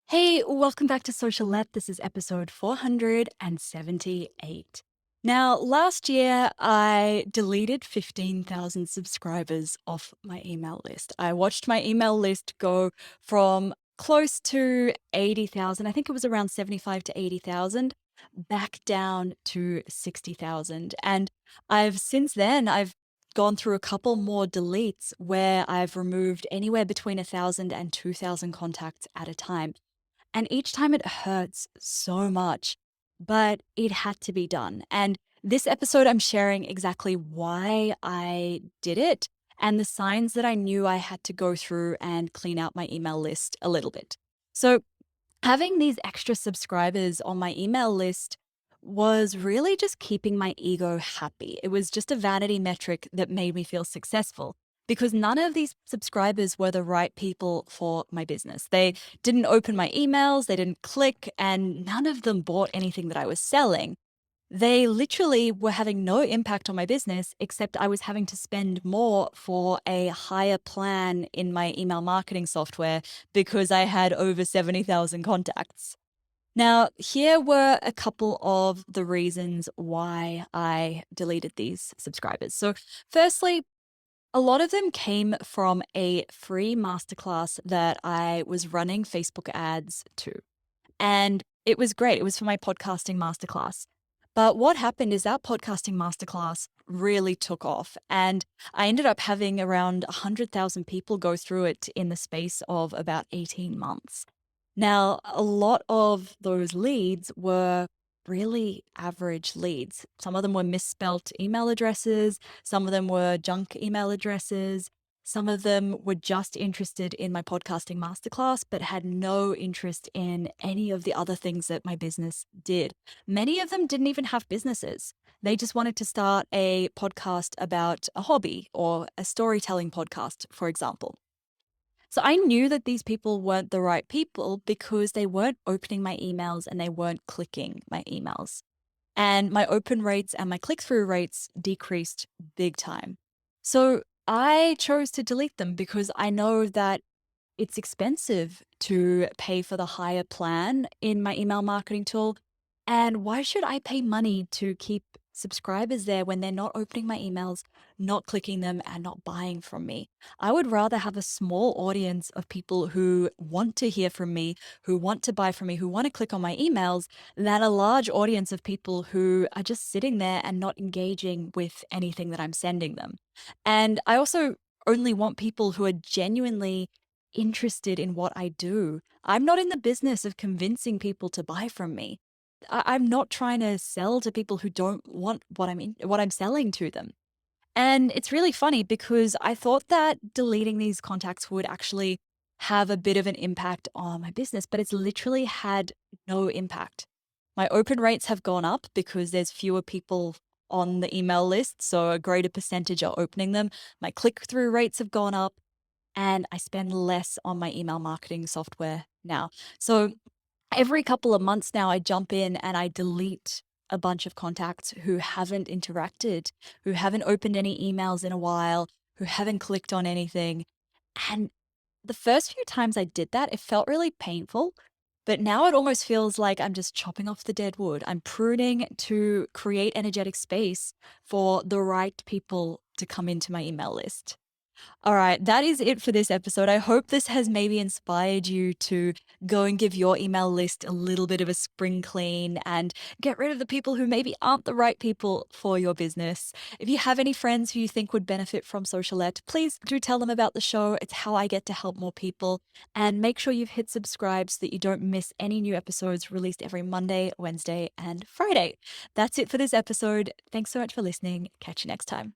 Hey, welcome back to Socialette. This is episode 478. Now, last year I deleted 15,000 subscribers off my email list. I watched my email list go from close to 80,000, I think it was around 75 to 80,000, back down to 60,000. And since then, I've gone through a couple more deletes where I've removed anywhere between 1,000 and 2,000 contacts at a time. And each time it hurts so much, but it had to be done. And this episode, I'm sharing exactly why I did it and the signs that I knew I had to go through and clean out my email list a little bit. So, having these extra subscribers on my email list was really just keeping my ego happy. It was just a vanity metric that made me feel successful because none of these subscribers were the right people for my business. They didn't open my emails, they didn't click, and none of them bought anything that I was selling. They literally were having no impact on my business, except I was having to spend more for a higher plan in my email marketing software because I had over 70,000 contacts. Now, here were a couple of the reasons why I deleted these subscribers. So, firstly, a lot of them came from a free masterclass that I was running Facebook ads to. And it was great. It was for my podcasting masterclass. But what happened is that podcasting masterclass really took off. And I ended up having around 100,000 people go through it in the space of about 18 months. Now, a lot of those leads were really average leads. Some of them were misspelt email addresses, some of them were junk email addresses, some of them were just interested in my podcasting masterclass, but had no interest in any of the other things that my business did. Many of them didn't even have businesses. They just wanted to start a podcast about a hobby or a storytelling podcast, for example. So I knew that these people weren't the right people because they weren't opening my emails and they weren't clicking my emails. And my open rates and my click through rates decreased big time. So I chose to delete them because I know that it's expensive to pay for the higher plan in my email marketing tool. And why should I pay money to keep subscribers there when they're not opening my emails, not clicking them, and not buying from me? I would rather have a small audience of people who want to hear from me, who want to buy from me, who want to click on my emails, than a large audience of people who are just sitting there and not engaging with anything that I'm sending them. And I also only want people who are genuinely interested in what I do. I'm not in the business of convincing people to buy from me. I'm not trying to sell to people who don't want what I'm selling to them. And it's really funny because I thought that deleting these contacts would actually have a bit of an impact on my business, but it's literally had no impact. My open rates have gone up because there's fewer people on the email list, so a greater percentage are opening them. My click through rates have gone up and I spend less on my email marketing software now. So every couple of months now, I jump in and I delete a bunch of contacts who haven't interacted, who haven't opened any emails in a while, who haven't clicked on anything. And the first few times I did that, it felt really painful. But now it almost feels like I'm just chopping off the dead wood. I'm pruning to create energetic space for the right people to come into my email list. All right, that is it for this episode. I hope this has maybe inspired you to go and give your email list a little bit of a spring clean and get rid of the people who maybe aren't the right people for your business. If you have any friends who you think would benefit from Socialette, please do tell them about the show. It's how I get to help more people. And make sure you've hit subscribe so that you don't miss any new episodes released every Monday, Wednesday, and Friday. That's it for this episode. Thanks so much for listening. Catch you next time.